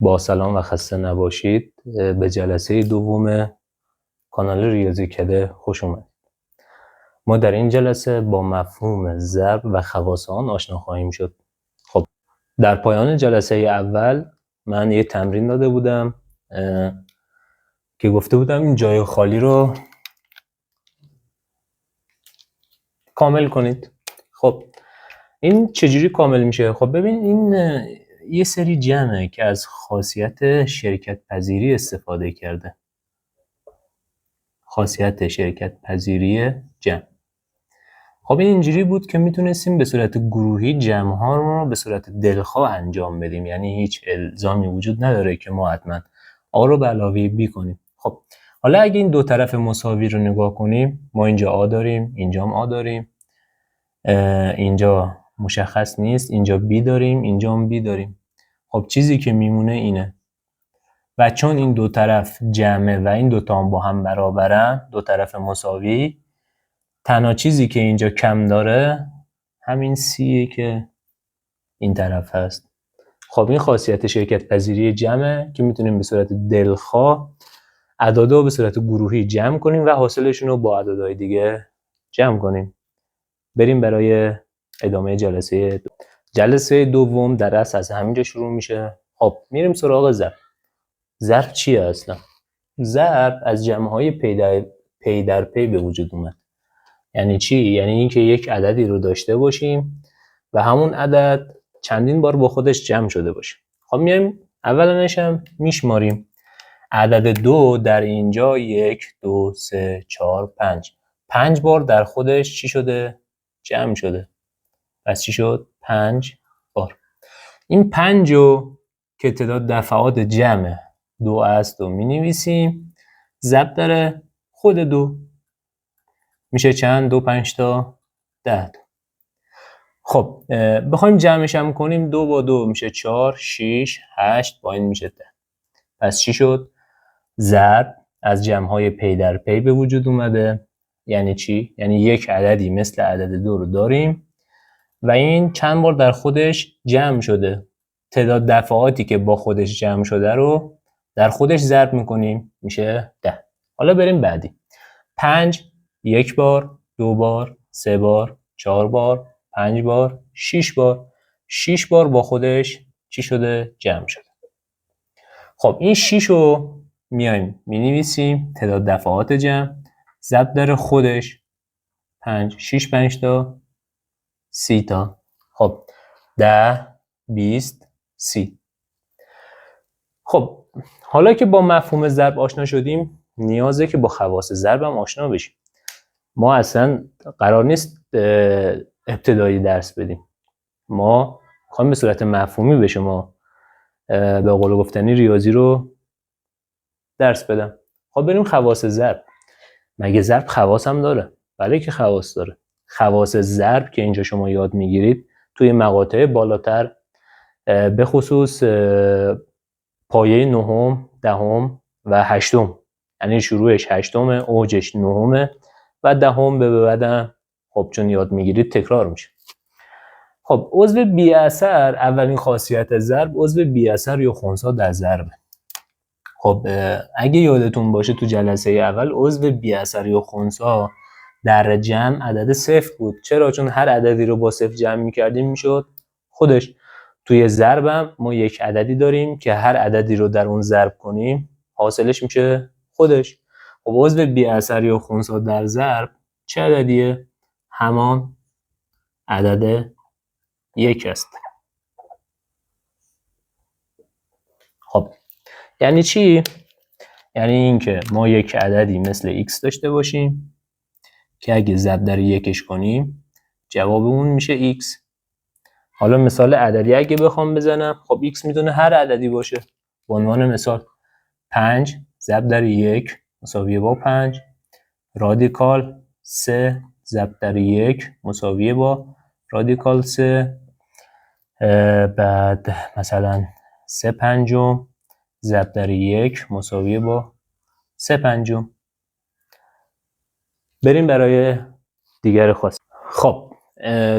با سلام و خسته نباشید. به جلسه دوم کانال ریاضیکده خوش اومدید. ما در این جلسه با مفهوم ضرب و خواص آن آشنا خواهیم شد. خب در پایان جلسه اول من یه تمرین داده بودم که گفته بودم این جای خالی رو کامل کنید. خب این چجوری کامل میشه؟ خب ببین، این یه سری جمعه که از خاصیت شرکت پذیری استفاده کرده. خاصیت شرکت پذیری جمع. خب این اینجوری بود که میتونستیم به صورت گروهی جمع ها رو به صورت دلخواه انجام بدیم، یعنی هیچ الزامی وجود نداره که ما حتما آ رو به علاوه بی کنیم. خب حالا اگه این دو طرف مساوی رو نگاه کنیم، ما اینجا آ داریم، اینجا هم آ داریم، اینجا مشخص نیست، اینجا بی داریم، اینجا هم بی داریم. خب چیزی که میمونه اینه، و چون این دو طرف جمعه و این دوتا هم با هم برابرن، دو طرف مساوی، تنها چیزی که اینجا کم داره همین سیه که این طرف هست. خب این خاصیت شرکت پذیری جمعه که میتونیم به صورت دلخواه اعداد رو به صورت گروهی جمع کنیم و حاصلشون رو با اعدادهای دیگه جمع کنیم. بریم برای ادامه جلسه دوم در اصل از همینجا شروع میشه. خب میریم سراغ ضرب. ضرب چیه اصلا؟ ضرب از جمع‌های پی در پی به وجود اومد. یعنی چی؟ یعنی اینکه یک عددی رو داشته باشیم و همون عدد چندین بار با خودش جمع شده باشه. خب میایم اولنش هم میشماریم. عدد 2 در اینجا 1 2 3 4 5 بار در خودش چی شده؟ جمع شده. پس چی شد؟ 5 بار. این 5 رو که تعداد دفعات جمع 2 است و می‌نویسیم، ضرب در خود 2 میشه چند؟ 2 5 تا 10 تا. خب بخوایم جمعش هم کنیم، 2 با 2 میشه 4 6 8 با این میشه 10. پس چی شد؟ ضرب از جمع‌های پی در پی به وجود اومده. یعنی چی؟ یعنی یک عددی مثل عدد 2 رو داریم و این چند بار در خودش جمع شده. تعداد دفعاتی که با خودش جمع شده رو در خودش ضرب میکنیم، میشه 10. حالا بریم بعدی. 5 یک بار، 2 بار، 3 بار، 4 بار، 5 بار، 6 بار. 6 بار با خودش چی شده؟ جمع شده. خب این 6 رو میایم مینویسیم، تعداد دفعات جمع، ضرب در خودش 5 6 5 تا 30 تا. خب 10 20 30. خب حالا که با مفهوم ضرب آشنا شدیم، نیازه که با خواص ضرب هم آشنا بشیم. ما اصلا قرار نیست ابتدایی درس بدیم. ما میخوایم به صورت مفهومی به شما به قول گفتنی ریاضی رو درس بدم. خب بریم خواص ضرب. مگه ضرب خواص هم داره؟ بله که خواص داره. خواص ضرب که اینجا شما یاد میگیرید توی مقاطع بالاتر، به خصوص پایه 9 10 و 8، یعنی شروعش 8، اوجش 9 و 10 به بعدم خب چون یاد میگیرید تکرار میشه. خب عضو بی اثر، اولین خاصیت ضرب عضو بی اثر یا خنثی در ضرب. خب اگه یادتون باشه تو جلسه اول عضو بی اثر یا خنثی در جمع عدد 0 بود. چرا؟ چون هر عددی رو با 0 جمع میکردیم میشد خودش. توی ضربم ما یک عددی داریم که هر عددی رو در اون ضرب کنیم حاصلش میشه خودش. خب عضو بی اثر یا خنثی در ضرب چه عددیه؟ همان عدد 1 است. خب یعنی چی؟ یعنی اینکه ما یک عددی مثل x داشته باشیم که اگه ضرب در 1 کنیم جواب اون میشه x. حالا مثال عددی اگه بخوام بزنم، خب x میتونه هر عددی باشه. به عنوان مثال 5 ضرب در 1 مساویه با 5، رادیکال 3 ضرب در 1 مساویه با رادیکال 3، بعد مثلا 3 پنجم ضرب در 1 مساویه با 3 پنجم. بریم برای دیگر خاصیت. خب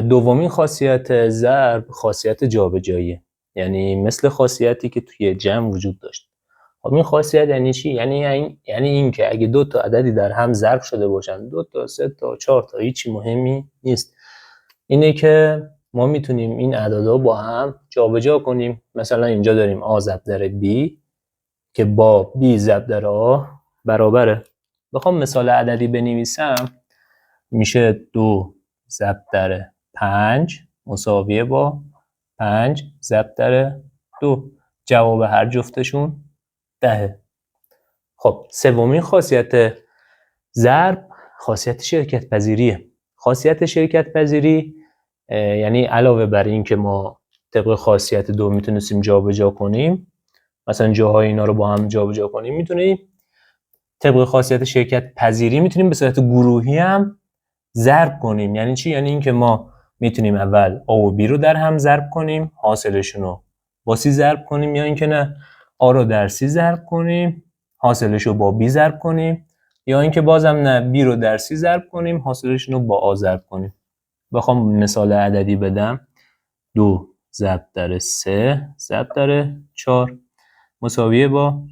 دومین خاصیت ضرب خاصیت جابجایی. یعنی مثل خاصیتی که توی جمع وجود داشت. خب این خاصیت یعنی چی؟ یعنی این که اگه دو تا عددی در هم ضرب شده باشن، 2 تا 3 تا 4 تا، هیچی مهمی نیست، اینه که ما میتونیم این اعدادا با هم جابجا کنیم. مثلا اینجا داریم a ضرب در b که با b ضرب در a برابره. بخوام مثال عددی بنویسم میشه 2 ضرب در 5 مساویه با 5 ضرب در 2. جواب هر جفتشون 10. خب سومین خاصیت ضرب خاصیت شرکت پذیریه. خاصیت شرکت پذیری یعنی علاوه بر این که ما طبق خاصیت دو میتونستیم جابجا کنیم، مثلا جاهای اینا رو با هم جابجا کنیم، میتونیم طبق خاصیت شرکت پذیری میتونیم به صورت گروهی هم ضرب کنیم. یعنی چی؟ یعنی این که ما میتونیم اول A و B رو در هم ضرب کنیم، حاصلشون رو با C ضرب کنیم، یا اینکه نه A رو در C ضرب کنیم، حاصلش رو با B ضرب کنیم، یا اینکه بازم نه B رو در C ضرب کنیم، حاصلشون رو با A ضرب کنیم. بخوام مثال عددی بدم 2 ضرب در 3 ضرب در 4 مساویه با،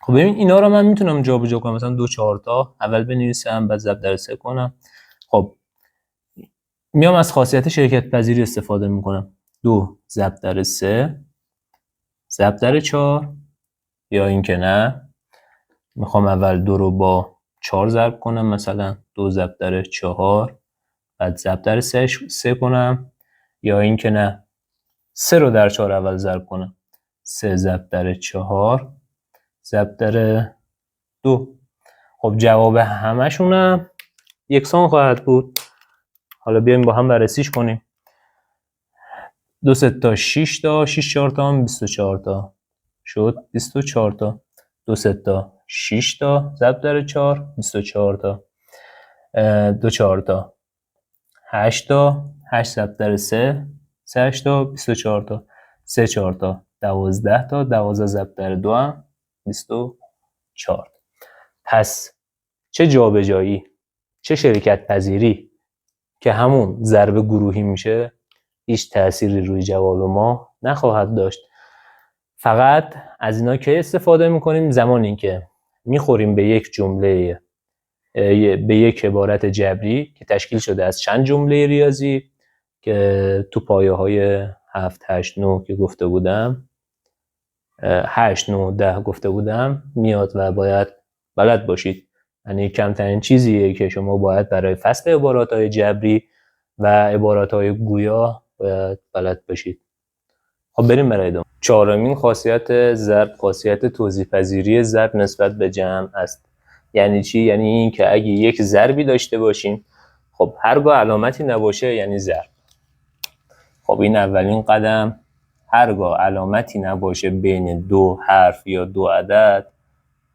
خب ببین اینا رو من میتونم جابجا کنم، مثلا 2 4 تا اول بنویسم بعد ضرب در 3 کنم. خب میام از خاصیت شرکت پذیری استفاده میکنم، 2 ضرب در 3 ضرب در 4، یا اینکه نه میخوام اول 2 رو با 4 ضرب کنم، مثلا 2 ضرب در 4 بعد ضرب در 3 کنم، یا اینکه نه 3 رو در 4 اول ضرب کنم، 3 ضرب در 4 ضرب در 2. خب جواب همشونم یکسان خواهد بود. حالا بیایم با هم بررسیش کنیم. 2 3 تا 6 تا 6 4 تا 24 تا شد 24 تا. 2 3 تا 6 تا ضرب در 4 24 تا. 2 4 تا 8 تا 8 ضرب در 3 3 8 تا 24 تا. 3 4 تا 12 تا 12 ضرب در 2 هم 24. پس چه جابجایی، چه شرکت پذیری که همون ضرب گروهی میشه هیچ تأثیری روی جواب ما نخواهد داشت. فقط از اینا که استفاده میکنیم زمانی که میخوریم به یک جمله، به یک عبارت جبری که تشکیل شده از چند جمله ریاضی که تو پایه های 7 8 9 که گفته بودم، 8 9 10 گفته بودم میاد و باید بلد باشید. یعنی کمترین چیزیه که شما باید برای فصل عبارات‌های جبری و عبارات‌های گویا باید بلد باشید. خب بریم برای ادامه. چهارمین خاصیت ضرب خاصیت توضیح پذیری ضرب نسبت به جمع است. یعنی چی؟ یعنی این که اگه یک ضربی داشته باشیم، خب هرگاه علامتی نباشه یعنی ضرب. خب این اولین قدم، هرگاه علامتی نباشه بین دو حرف یا دو عدد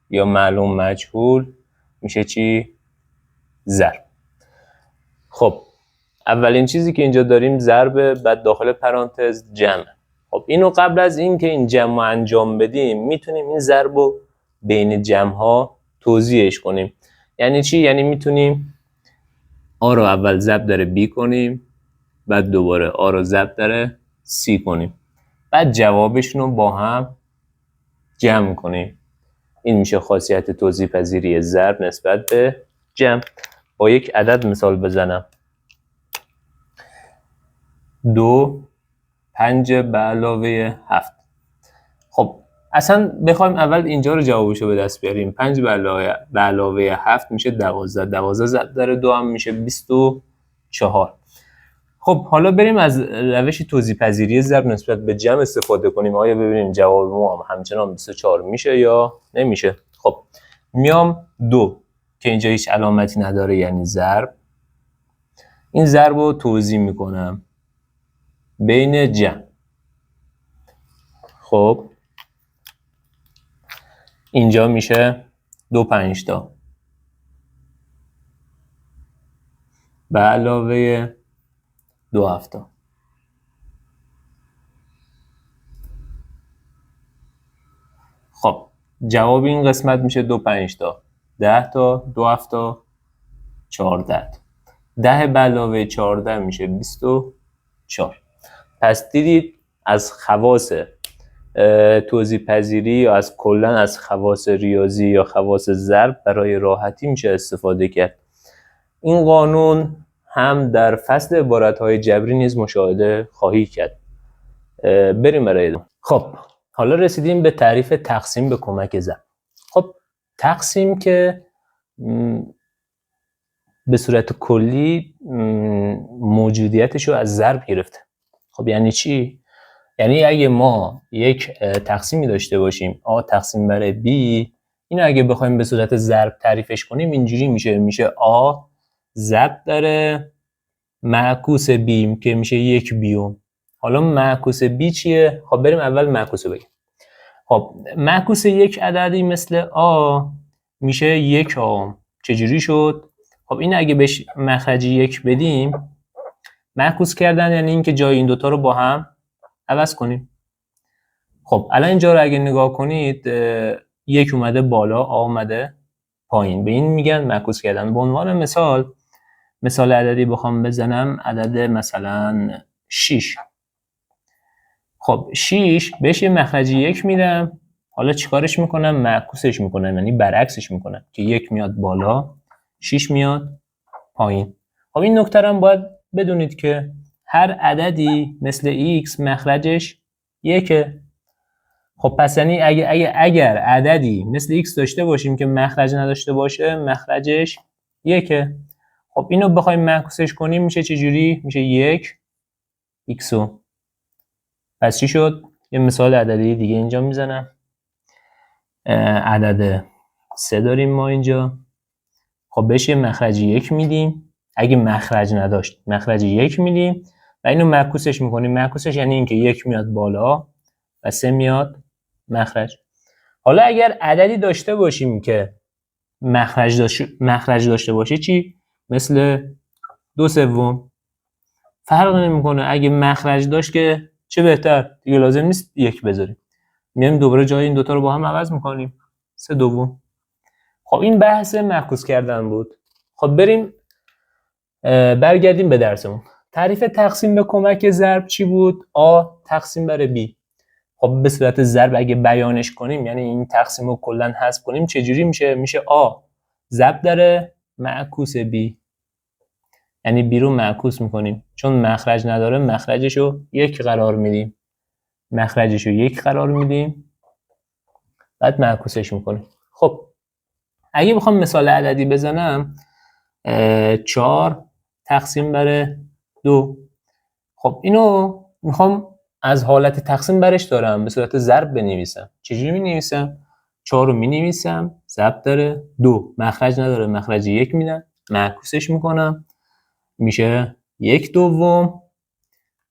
یا معلوم مجهول میشه چی؟ ضرب. خب اولین چیزی که اینجا داریم ضرب، بعد داخل پرانتز جمع. خب اینو قبل از این که این جمع انجام بدیم میتونیم این ضرب رو بین جمع ها توزیعش کنیم. یعنی چی؟ یعنی میتونیم آ رو اول ضرب در بی کنیم، بعد دوباره آ رو ضرب در سی کنیم، بعد جوابشون رو با هم جمع کنیم. این میشه خاصیت توضیح پذیری ضرب نسبت به جمع. با یک عدد مثال بزنم، 2 5 به علاوه 7. خب اصلا بخوایم اول اینجا رو جوابشو به دست بیاریم، 5 به علاوه 7 میشه 12. 12 ضرب در 2 هم میشه 24. خب حالا بریم از روش توضیح پذیری ضرب نسبت به جمع استفاده کنیم. آیا ببینیم جواب ما همچنان 24 میشه یا نمیشه. خب میام 2 که اینجا هیچ علامتی نداره یعنی ضرب، این ضرب رو توضیح میکنم بین جمع. خب اینجا میشه 2 5 تا به علاوه 2 7 تا. خب جواب این قسمت میشه 2 5 تا 10 تا 2 7 تا 14. 10 به علاوه 14 میشه 24. پس دیدید از خواص توزیع پذیری یا از کلا از خواص ریاضی یا خواص ضرب برای راحتی میشه استفاده کرد. این قانون هم در فصل عبارت‌های جبری نیز مشاهده خواهی کرد. بریم برای ادامه. خب حالا رسیدیم به تعریف تقسیم به کمک ضرب. خب تقسیم که به صورت کلی موجودیتش رو از ضرب گرفته. خب یعنی چی؟ یعنی اگه ما یک تقسیمی داشته باشیم A تقسیم بر B، اینو اگه بخوایم به صورت ضرب تعریفش کنیم اینجوری میشه A ضرب در معکوس B که میشه یک بیوم. حالا معکوس B چیه؟ خب بریم اول معکوس رو بگیم. خب معکوس یک عددی مثل A میشه یک آم. چجوری شد؟ خب این اگه بهش مخرج یک بدیم، معکوس کردن یعنی این که جای این دوتا رو با هم عوض کنیم. خب الان اینجا رو اگه نگاه کنید یک اومده بالا، آ اومده پایین، به این میگن معکوس کردن. به عنوان مثال عددی بخوام بزنم، عدد مثلا 6. خب 6 بهش یه مخرج یک میدم، حالا چیکارش میکنم؟ معکوسش میکنم، یعنی برعکسش میکنم که یک میاد بالا 6 میاد پایین. خب این نکته هم باید بدونید که هر عددی مثل x مخرجش یکه. خب پس یعنی اگر عددی مثل x داشته باشیم که مخرج نداشته باشه، مخرجش یکه. خب اینو بخوایم معکوسش کنیم میشه چجوری؟ میشه یک x. پس چی شد؟ یه مثال عددی دیگه اینجا میزنم. عدد 3 داریم ما اینجا. خب بهش یه مخرج یک میدیم، اگه مخرج نداشت مخرج یک میدیم و اینو معکوسش میکنیم. معکوسش یعنی اینکه یک میاد بالا و 3 میاد مخرج. حالا اگر عددی داشته باشیم که مخرج داشته باشه چی؟ مثل 2/3 فرق نمیکنه. اگه مخرج داشت که چه بهتر، دیگه لازم نیست یک بذاریم، میایم دوباره جای این دوتا رو با هم عوض میکنیم، 3/2. خب این بحث معکوس کردن بود. خب بریم برگردیم به درسمون. تعریف تقسیم به کمک ضرب چی بود؟ A تقسیم بر B. خب به صورت ضرب اگه بیانش کنیم، یعنی این تقسیم رو کلا حذف کنیم، چجوری میشه؟ میشه A ضرب در معکوس B، یعنی B رو معکوس میکنیم، چون مخرج نداره مخرجش رو یک قرار میدیم، بعد معکوسش میکنیم. خب اگه بخوام مثال عددی بزنم، 4 تقسیم بر 2. خب اینو میخوام از حالت تقسیم برش دارم به صورت ضرب بنویسم. چجوری می‌نویسم؟ 4 رو می‌نویسم ضرب در 2، مخرج نداره مخرج یک میدم، معکوسش میکنم، میشه 1/2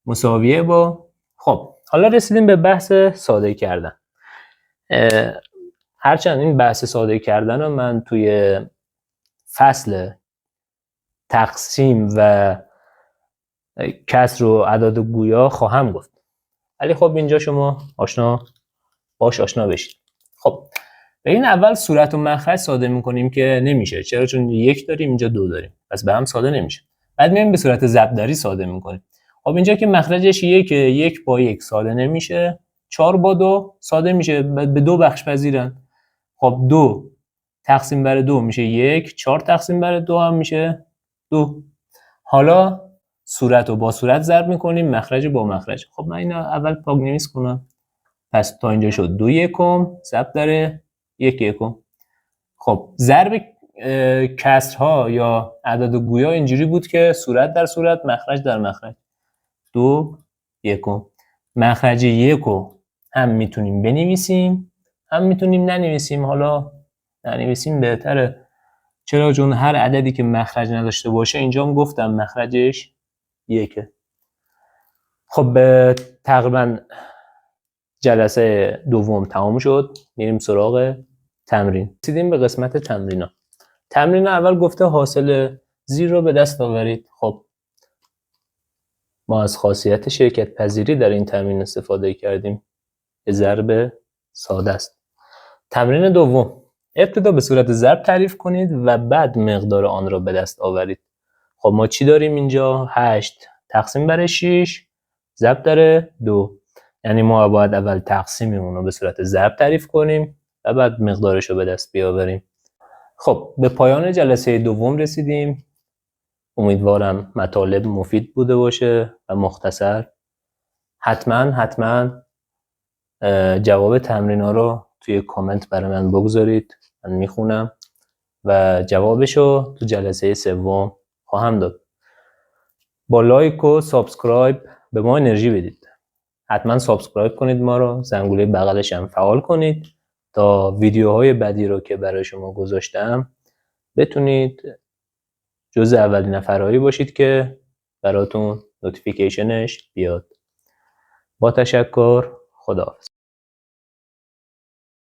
مساویه با. خب حالا رسیدیم به بحث ساده کردن. هرچند این بحث ساده کردن رو من توی فصل تقسیم و کسر و اعداد گویا خواهم گفت، ولی خب اینجا شما آشنا بشید. خب این اول صورت و مخرج ساده میکنیم که نمیشه، چرا؟ چون یک داریم اینجا 2 داریم، پس به هم ساده نمیشه. بعد میایم به صورت ضربدری ساده میکنیم. خب اینجا که مخرجش یک با یک ساده نمیشه، 4 با 2 ساده میشه، به 2 بخش پذیرن. خب 2 تقسیم بر 2 میشه 1، 4 تقسیم بر 2 هم میشه 2. حالا صورت رو با صورت ضرب میکنیم، مخرج با مخرج. خب من اینو اول پاک‌نویس کنم. پس تا اینجا شد 2 یکم ضرب در 1 یکم. خب ضرب کسرها یا اعداد گویا اینجوری بود که صورت در صورت، مخرج در مخرج. 2 یکم. مخرج یکو هم میتونیم بنویسیم هم میتونیم ننویسیم. حالا ننویسیم بهتره، چرا؟ چون هر عددی که مخرج نداشته باشه اینجا هم گفتم مخرجش یکه. خب تقریبا جلسه دوم تمام شد، میریم سراغ تمرین. رسیدیم به قسمت تمرینا. تمرین اول گفته حاصل زیر رو به دست آورید. خب ما از خاصیت شرکت پذیری در این تمرین استفاده کردیم که ضرب ساده است. تمرین دوم، ابتدا به صورت ضرب تعریف کنید و بعد مقدار آن را به دست آورید. خب ما چی داریم اینجا؟ 8 تقسیم بر 6 ضرب در 2. یعنی ما باید اول تقسیممون رو به صورت ضرب تعریف کنیم و بعد مقدارش رو به دست بیاوریم. خب به پایان جلسه دوم رسیدیم. امیدوارم مطالب مفید بوده باشه و مختصر. حتما جواب تمرین‌ها رو توی کامنت برای من بگذارید، من میخونم و جوابشو تو جلسه سوم خواهم داد. با لایک و سابسکرایب به ما انرژی بدید. حتما سابسکرایب کنید ما رو، زنگوله بغلش هم فعال کنید تا ویدیوهای بعدی رو که برای شما گذاشتم بتونید جز اولین نفرهایی باشید که براتون نوتیفیکیشنش بیاد. با تشکر، خداحافظ.